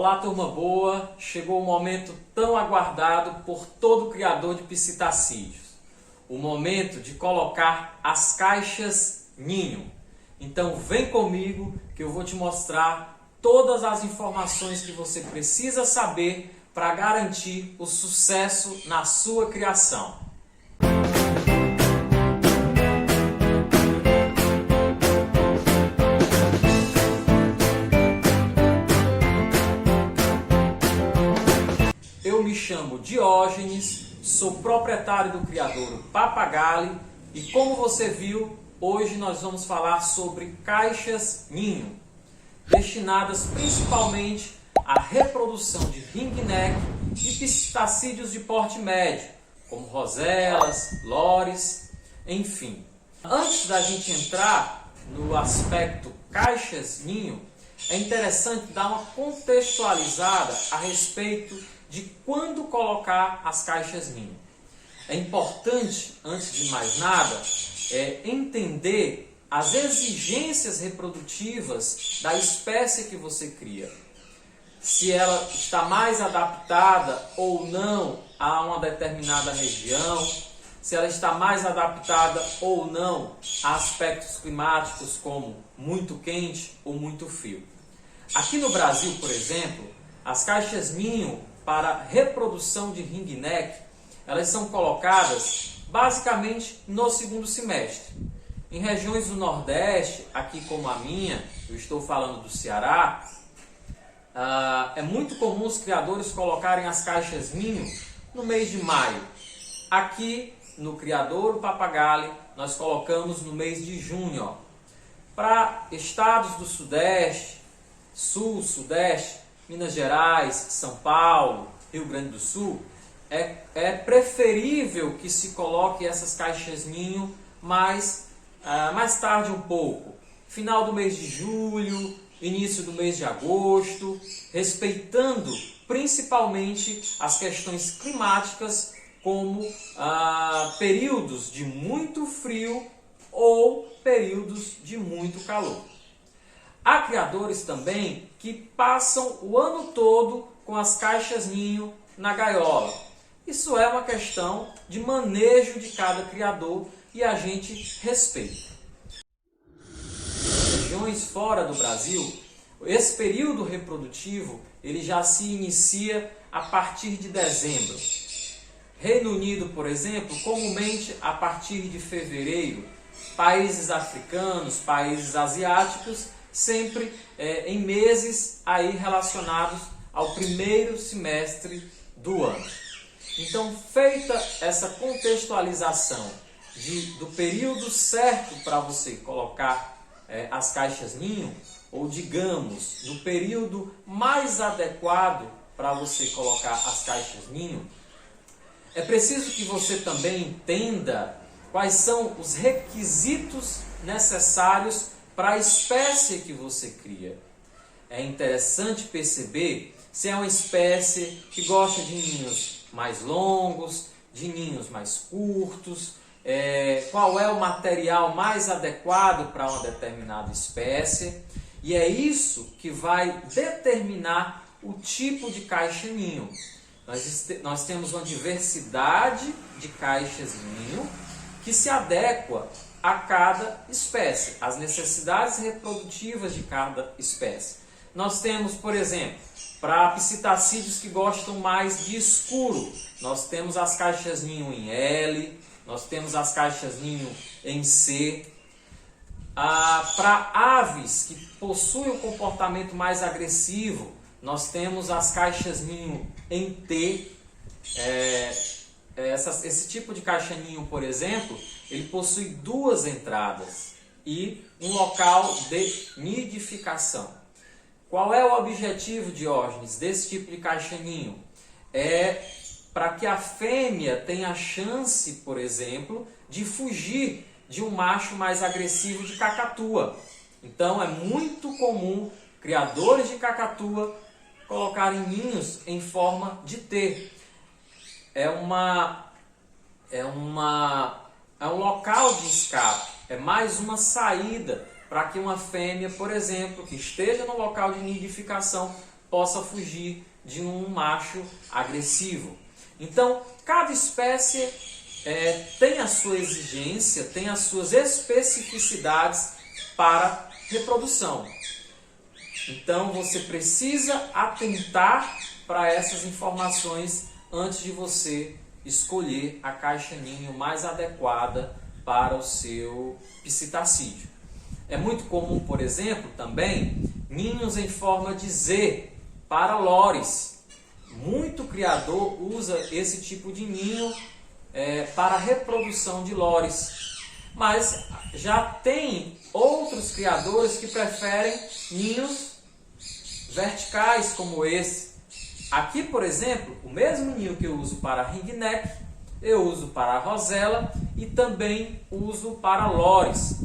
Olá, turma boa! Chegou o momento tão aguardado por todo criador de psitacídeos. O momento de colocar as caixas ninho. Então vem comigo que eu vou te mostrar todas as informações que você precisa saber para garantir o sucesso na sua criação. Eu me chamo Diógenes, sou proprietário do criadouro Papagali e, como você viu, hoje nós vamos falar sobre caixas ninho, destinadas principalmente à reprodução de ringneck e psitacídeos de porte médio, como roselas, lores, enfim. Antes da gente entrar no aspecto caixas ninho, é interessante dar uma contextualizada a respeito de quando colocar as caixas ninho. É importante, antes de mais nada, entender as exigências reprodutivas da espécie que você cria. Se ela está mais adaptada ou não a uma determinada região, se ela está mais adaptada ou não a aspectos climáticos como muito quente ou muito frio. Aqui no Brasil, por exemplo, as caixas ninho para reprodução de ringneck, elas são colocadas basicamente no segundo semestre. Em regiões do Nordeste, aqui como a minha, eu estou falando do Ceará, é muito comum os criadores colocarem as caixas ninho no mês de maio. Aqui no criadouro Papagali, nós colocamos no mês de junho. Para estados do Sudeste, Sul, Sudeste, Minas Gerais, São Paulo, Rio Grande do Sul, é preferível que se coloque essas caixas ninho mais tarde um pouco. Final do mês de julho, início do mês de agosto, respeitando principalmente as questões climáticas, como períodos de muito frio ou períodos de muito calor. Há criadores também que passam o ano todo com as caixas ninho na gaiola. Isso é uma questão de manejo de cada criador e a gente respeita. Em regiões fora do Brasil, esse período reprodutivo ele já se inicia a partir de dezembro. Reino Unido, por exemplo, comumente a partir de fevereiro. Países africanos, países asiáticos, sempre em meses aí relacionados ao primeiro semestre do ano. Então, feita essa contextualização do período certo para você colocar as caixas ninho, ou digamos, do período mais adequado para você colocar as caixas ninho, é preciso que você também entenda quais são os requisitos necessários para a espécie que você cria. É interessante perceber se é uma espécie que gosta de ninhos mais longos, de ninhos mais curtos, qual é o material mais adequado para uma determinada espécie. E é isso que vai determinar o tipo de caixa ninho. Nós temos uma diversidade de caixas ninho que se adequa a cada espécie, as necessidades reprodutivas de cada espécie. Nós temos, por exemplo, para psitacídeos que gostam mais de escuro, nós temos as caixas ninho em L, nós temos as caixas ninho em C. Para aves que possuem um comportamento mais agressivo, nós temos as caixas ninho em T. Esse tipo de caixa ninho, por exemplo, ele possui duas entradas e um local de nidificação. Qual é o objetivo, Diógenes, desse tipo de caixa ninho? É para que a fêmea tenha a chance, por exemplo, de fugir de um macho mais agressivo de cacatua. Então é muito comum criadores de cacatua colocarem ninhos em forma de T. É um local de escape, é mais uma saída para que uma fêmea, por exemplo, que esteja no local de nidificação, possa fugir de um macho agressivo. Então, cada espécie tem a sua exigência, tem as suas especificidades para reprodução. Então, você precisa atentar para essas informações antes de você escolher a caixa ninho mais adequada para o seu psitacídeo. É muito comum, por exemplo, também, ninhos em forma de Z para lores. Muito criador usa esse tipo de ninho para a reprodução de lores. Mas já tem outros criadores que preferem ninhos verticais como esse. Aqui, por exemplo, o mesmo ninho que eu uso para ringneck, eu uso para rosella e também uso para lores.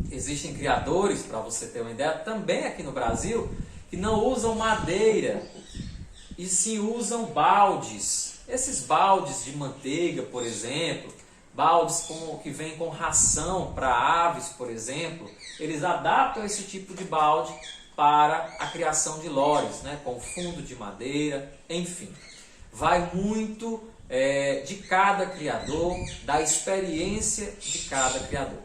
Existem criadores, para você ter uma ideia, também aqui no Brasil, que não usam madeira e sim usam baldes. Esses baldes de manteiga, por exemplo, baldes que vêm com ração para aves, por exemplo, eles adaptam esse tipo de balde para a criação de lores, né, com fundo de madeira, enfim. Vai muito de cada criador, da experiência de cada criador.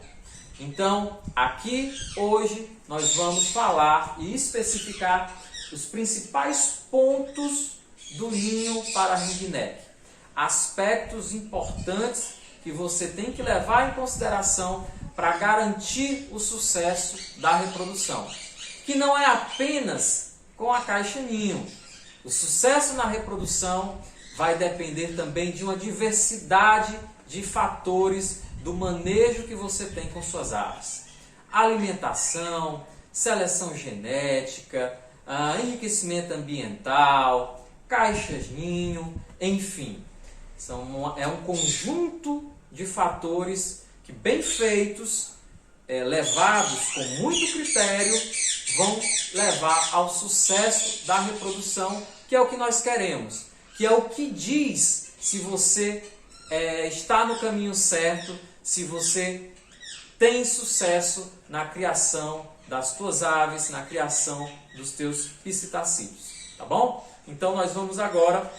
Então, aqui hoje nós vamos falar e especificar os principais pontos do ninho para ringneck. Aspectos importantes que você tem que levar em consideração para garantir o sucesso da reprodução. Que não é apenas com a caixa ninho. O sucesso na reprodução vai depender também de uma diversidade de fatores do manejo que você tem com suas aves. Alimentação, seleção genética, enriquecimento ambiental, caixas ninho, enfim. É um conjunto de fatores que, bem feitos, levados com muito critério, vão levar ao sucesso da reprodução, que é o que nós queremos, que é o que diz se você está no caminho certo, se você tem sucesso na criação das tuas aves, na criação dos teus psitacídeos, tá bom? Então nós vamos agora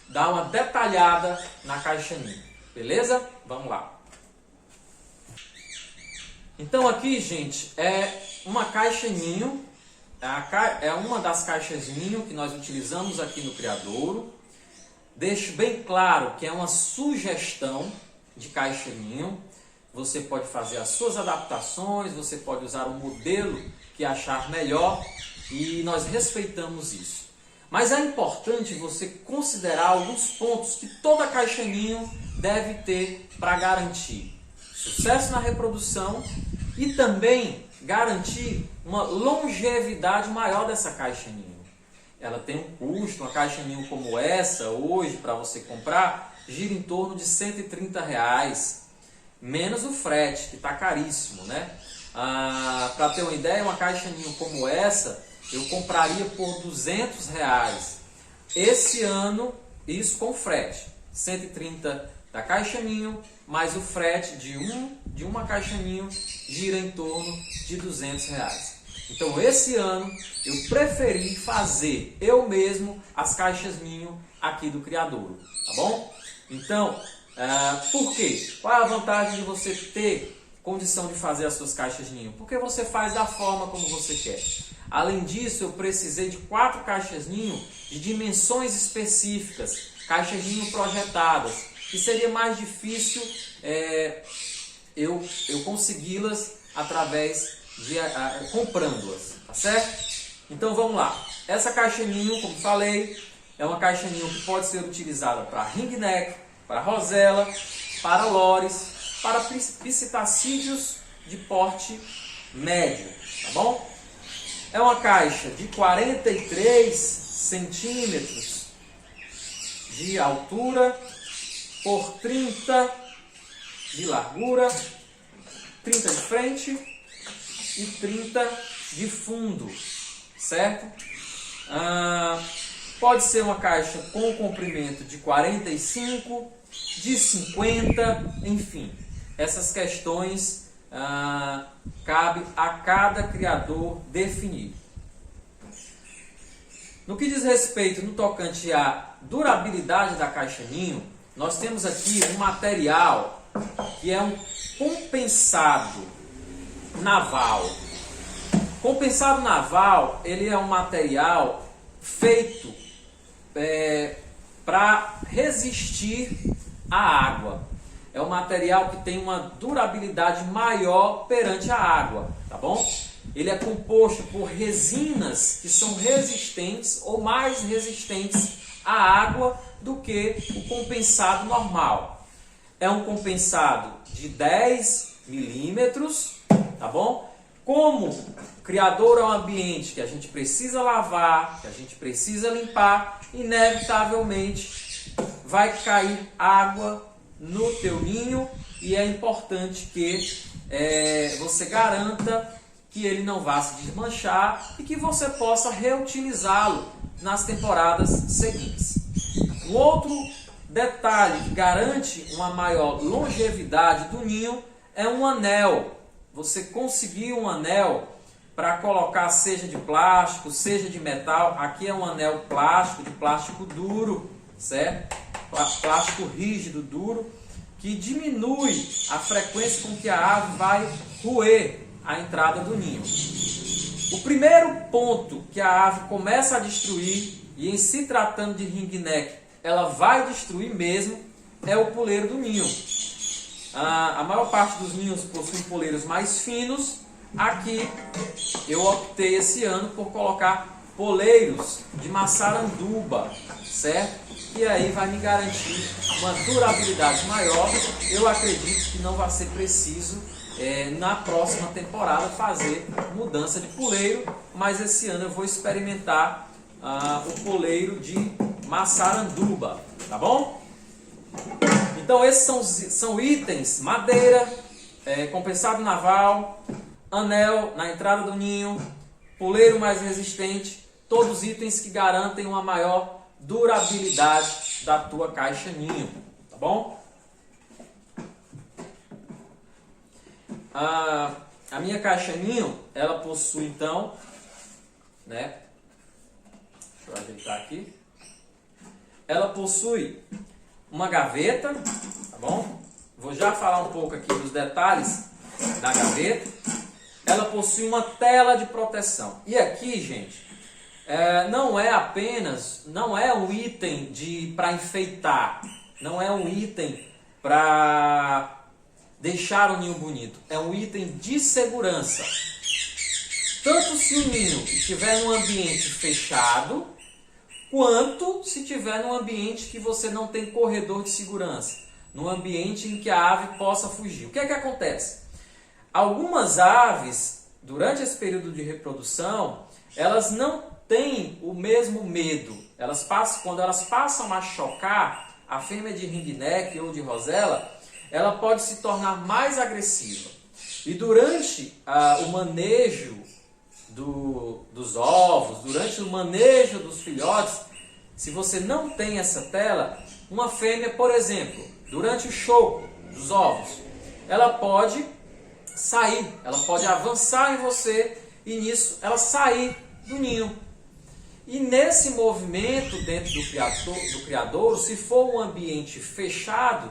dar uma detalhada na caixa ninho, beleza? Vamos lá. Então aqui, gente, é uma caixa ninho, é uma das caixas ninho que nós utilizamos aqui no criadouro. Deixo bem claro que é uma sugestão de caixa ninho. Você pode fazer as suas adaptações, você pode usar o modelo que achar melhor e nós respeitamos isso. Mas é importante você considerar alguns pontos que toda caixa ninho deve ter para garantir sucesso na reprodução e também garantir uma longevidade maior dessa caixa ninho. Ela tem um custo, uma caixa ninho como essa, hoje, para você comprar, gira em torno de R$130, menos o frete, que está caríssimo, né? Para ter uma ideia, uma caixa ninho como essa, eu compraria por R$200. Esse ano, isso com frete, 130 da caixa ninho, mais o frete de uma caixa ninho gira em torno de R$200. Então esse ano eu preferi fazer eu mesmo as caixas ninho aqui do criadouro, tá bom? Então, por quê? Qual é a vantagem de você ter condição de fazer as suas caixas ninho? Porque você faz da forma como você quer. Além disso, eu precisei de 4 caixas ninho de dimensões específicas, caixas ninho projetadas, que seria mais difícil eu consegui-las através de comprando-as, tá certo? Então vamos lá. Essa caixa ninho, como falei, é uma caixa ninho que pode ser utilizada para ringneck, para rosella, para lores, para psitacídeos de porte médio, tá bom? É uma caixa de 43 centímetros de altura por 30 de largura, 30 de frente e 30 de fundo, certo? Pode ser uma caixa com comprimento de 45, de 50, enfim. Essas questões cabe a cada criador definir. No que diz respeito no tocante à durabilidade da caixa ninho, nós temos aqui um material que é um compensado naval. Compensado naval, ele é um material feito para resistir à água. É um material que tem uma durabilidade maior perante a água, tá bom? Ele é composto por resinas que são resistentes ou mais resistentes à água do que o compensado normal. É um compensado de 10 milímetros, tá bom? Como o criador é um ambiente que a gente precisa lavar, que a gente precisa limpar, inevitavelmente vai cair água no teu ninho e é importante que você garanta que ele não vá se desmanchar e que você possa reutilizá-lo nas temporadas seguintes. Um outro detalhe que garante uma maior longevidade do ninho é um anel. Você conseguir um anel para colocar, seja de plástico, seja de metal. Aqui é um anel plástico, de plástico duro, certo? Plástico rígido, duro, que diminui a frequência com que a ave vai roer a entrada do ninho. O primeiro ponto que a ave começa a destruir, e em se tratando de ringneck, ela vai destruir mesmo, é o poleiro do ninho. A maior parte dos ninhos possuem poleiros mais finos. Aqui eu optei esse ano por colocar poleiros de maçaranduba, certo? E aí vai me garantir uma durabilidade maior. Eu acredito que não vai ser preciso na próxima temporada fazer mudança de poleiro, mas esse ano eu vou experimentar o poleiro de maçaranduba, tá bom? Então esses são itens: madeira, compensado naval, anel na entrada do ninho, poleiro mais resistente, todos itens que garantem uma maior durabilidade da tua caixa ninho, tá bom? A minha caixa ninho, ela possui então, né? Deixa eu ajeitar aqui. Ela possui uma gaveta, tá bom? Vou já falar um pouco aqui dos detalhes da gaveta. Ela possui uma tela de proteção. E aqui, gente, não é um item para enfeitar, não é um item para deixar o ninho bonito, é um item de segurança. Tanto se o ninho estiver num ambiente fechado, quanto se estiver num ambiente que você não tem corredor de segurança, num ambiente em que a ave possa fugir. O que é que acontece? Algumas aves, durante esse período de reprodução, elas não têm o mesmo medo. Quando elas passam a chocar, a fêmea de ringneck ou de rosella, ela pode se tornar mais agressiva. E durante o manejo dos ovos, durante o manejo dos filhotes, se você não tem essa tela, uma fêmea, por exemplo, durante o choco dos ovos, ela pode sair, ela pode avançar em você e nisso ela sair do ninho. E nesse movimento dentro do criadouro, se for um ambiente fechado,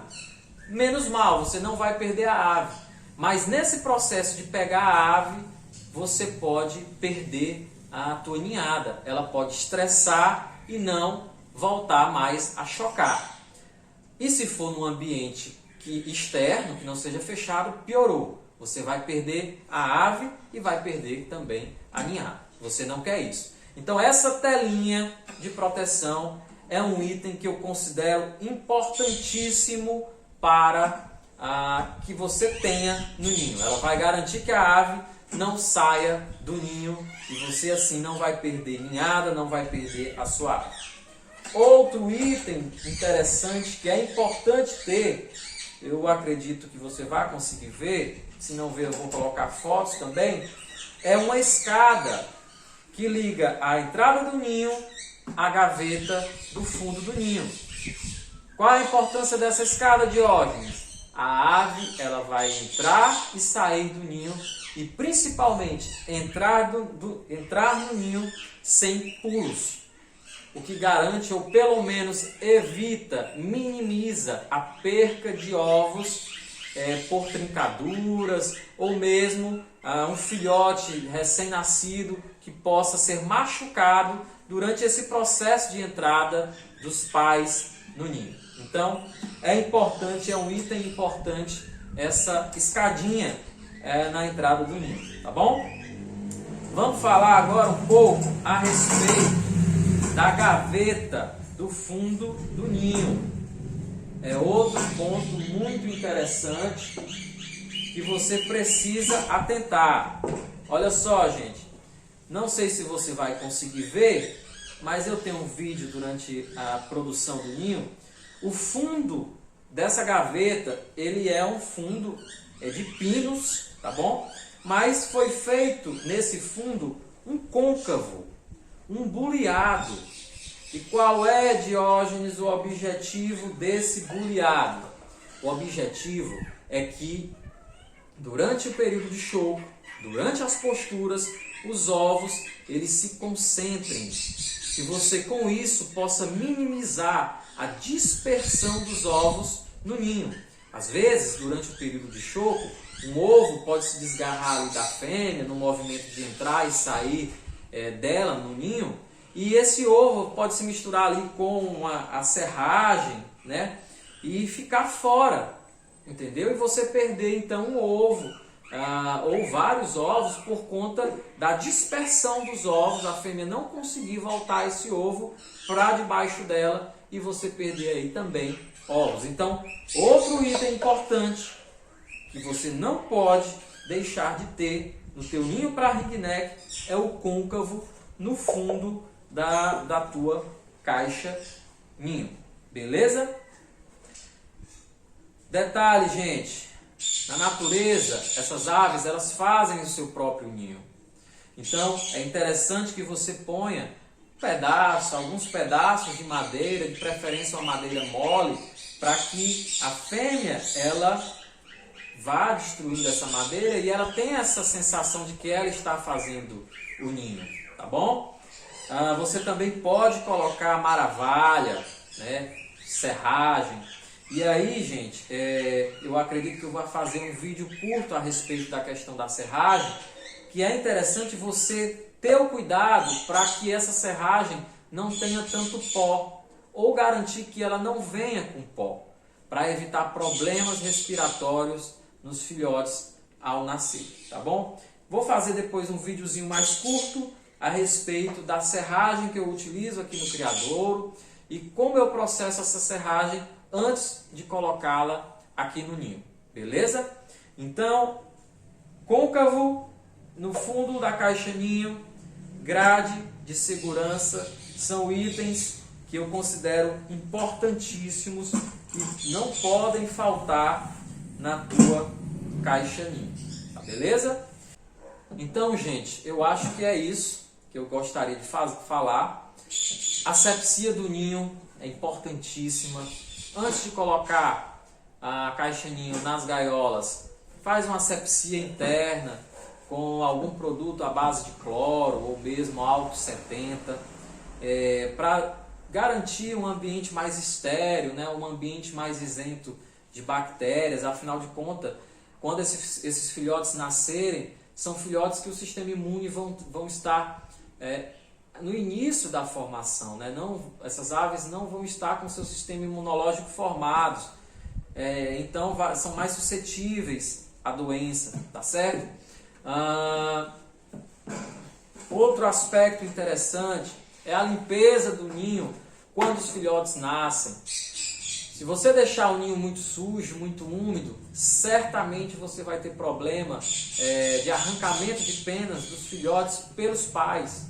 menos mal, você não vai perder a ave. Mas nesse processo de pegar a ave, você pode perder a tua ninhada. Ela pode estressar e não voltar mais a chocar. E se for num ambiente externo, que não seja fechado, piorou. Você vai perder a ave e vai perder também a ninhada. Você não quer isso. Então essa telinha de proteção é um item que eu considero importantíssimo para que você tenha no ninho. Ela vai garantir que a ave não saia do ninho e você assim não vai perder ninhada, não vai perder a sua ave. Outro item interessante que é importante ter, eu acredito que você vai conseguir ver, se não ver eu vou colocar fotos também, é uma escada que liga a entrada do ninho à gaveta do fundo do ninho. Qual a importância dessa escada, Diógenes? A ave ela vai entrar e sair do ninho e principalmente entrar no ninho sem pulos. o que garante ou pelo menos evita, minimiza a perca de ovos por trincaduras ou mesmo um filhote recém-nascido que possa ser machucado durante esse processo de entrada dos pais no ninho. Então é um item importante essa escadinha na entrada do ninho, tá bom? Vamos falar agora um pouco a respeito da gaveta do fundo do ninho. É outro ponto muito interessante que você precisa atentar. Olha só, gente, não sei se você vai conseguir ver, mas eu tenho um vídeo durante a produção do ninho. O fundo dessa gaveta, ele é um fundo de pinos, tá bom? Mas foi feito nesse fundo um côncavo, um buleado. E qual é, Diógenes, o objetivo desse buleado? O objetivo é que durante o período de choco, durante as posturas, os ovos eles se concentrem. E você com isso possa minimizar a dispersão dos ovos no ninho. Às vezes, durante o período de choco, um ovo pode se desgarrar ali da fêmea no movimento de entrar e sair dela no ninho, e esse ovo pode se misturar ali com a serragem, né? E ficar fora, entendeu? E você perder então um ovo ou vários ovos por conta da dispersão dos ovos, a fêmea não conseguir voltar esse ovo para debaixo dela e você perder aí também ovos. Então, outro item importante que você não pode deixar de ter no teu ninho para ringneck é o côncavo no fundo da tua caixa ninho, beleza? Detalhe, gente, na natureza essas aves elas fazem o seu próprio ninho. Então é interessante que você ponha alguns pedaços de madeira, de preferência uma madeira mole, para que a fêmea ela vá destruindo essa madeira e ela tenha essa sensação de que ela está fazendo o ninho, tá bom? Você também pode colocar maravalha, né, serragem. E aí, gente, eu acredito que eu vou fazer um vídeo curto a respeito da questão da serragem, que é interessante você ter o cuidado para que essa serragem não tenha tanto pó, ou garantir que ela não venha com pó, para evitar problemas respiratórios nos filhotes ao nascer, tá bom? Vou fazer depois um videozinho mais curto a respeito da serragem que eu utilizo aqui no criadouro e como eu processo essa serragem antes de colocá-la aqui no ninho, beleza? Então, côncavo no fundo da caixa ninho, grade de segurança, são itens que eu considero importantíssimos e não podem faltar na tua caixa ninho, tá beleza? Então, gente, eu acho que é isso que eu gostaria de falar. A asepsia do ninho é importantíssima. Antes de colocar a caixa ninho nas gaiolas, faz uma asepsia interna com algum produto à base de cloro ou mesmo álcool 70, para garantir um ambiente mais estéril, né? Um ambiente mais isento de bactérias. Afinal de contas, quando esses filhotes nascerem, são filhotes que o sistema imune vão estar no início da formação, né? Essas aves não vão estar com seu sistema imunológico formados, então são mais suscetíveis à doença, tá certo? Outro aspecto interessante é a limpeza do ninho quando os filhotes nascem. Se você deixar o ninho muito sujo, muito úmido, certamente você vai ter problema de arrancamento de penas dos filhotes pelos pais.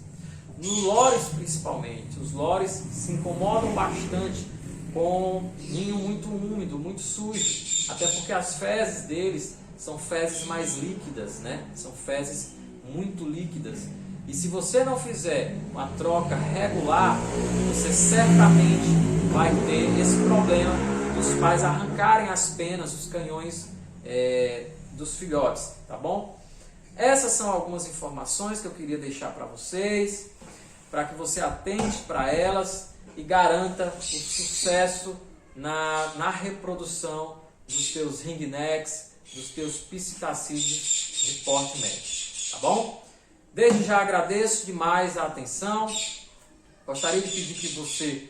Nos lores principalmente. Os lores se incomodam bastante com ninho muito úmido, muito sujo. Até porque as fezes deles são fezes mais líquidas, né? São fezes muito líquidas. E se você não fizer uma troca regular, você certamente vai ter esse problema dos pais arrancarem as penas, os canhões dos filhotes, tá bom? Essas são algumas informações que eu queria deixar para vocês. para que você atente para elas e garanta o sucesso na reprodução dos teus ringnecks, dos teus psitacídeos de porte médio, tá bom? Desde já agradeço demais a atenção. Gostaria de pedir que você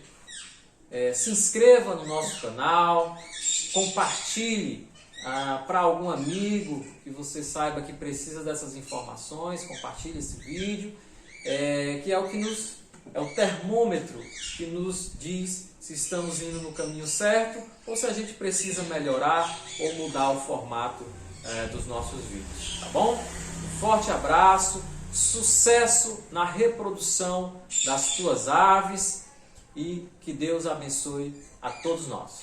se inscreva no nosso canal, compartilhe para algum amigo que você saiba que precisa dessas informações, compartilhe esse vídeo, que é o termômetro que nos diz se estamos indo no caminho certo ou se a gente precisa melhorar ou mudar o formato dos nossos vídeos, tá bom? Um forte abraço, sucesso na reprodução das tuas aves e que Deus abençoe a todos nós.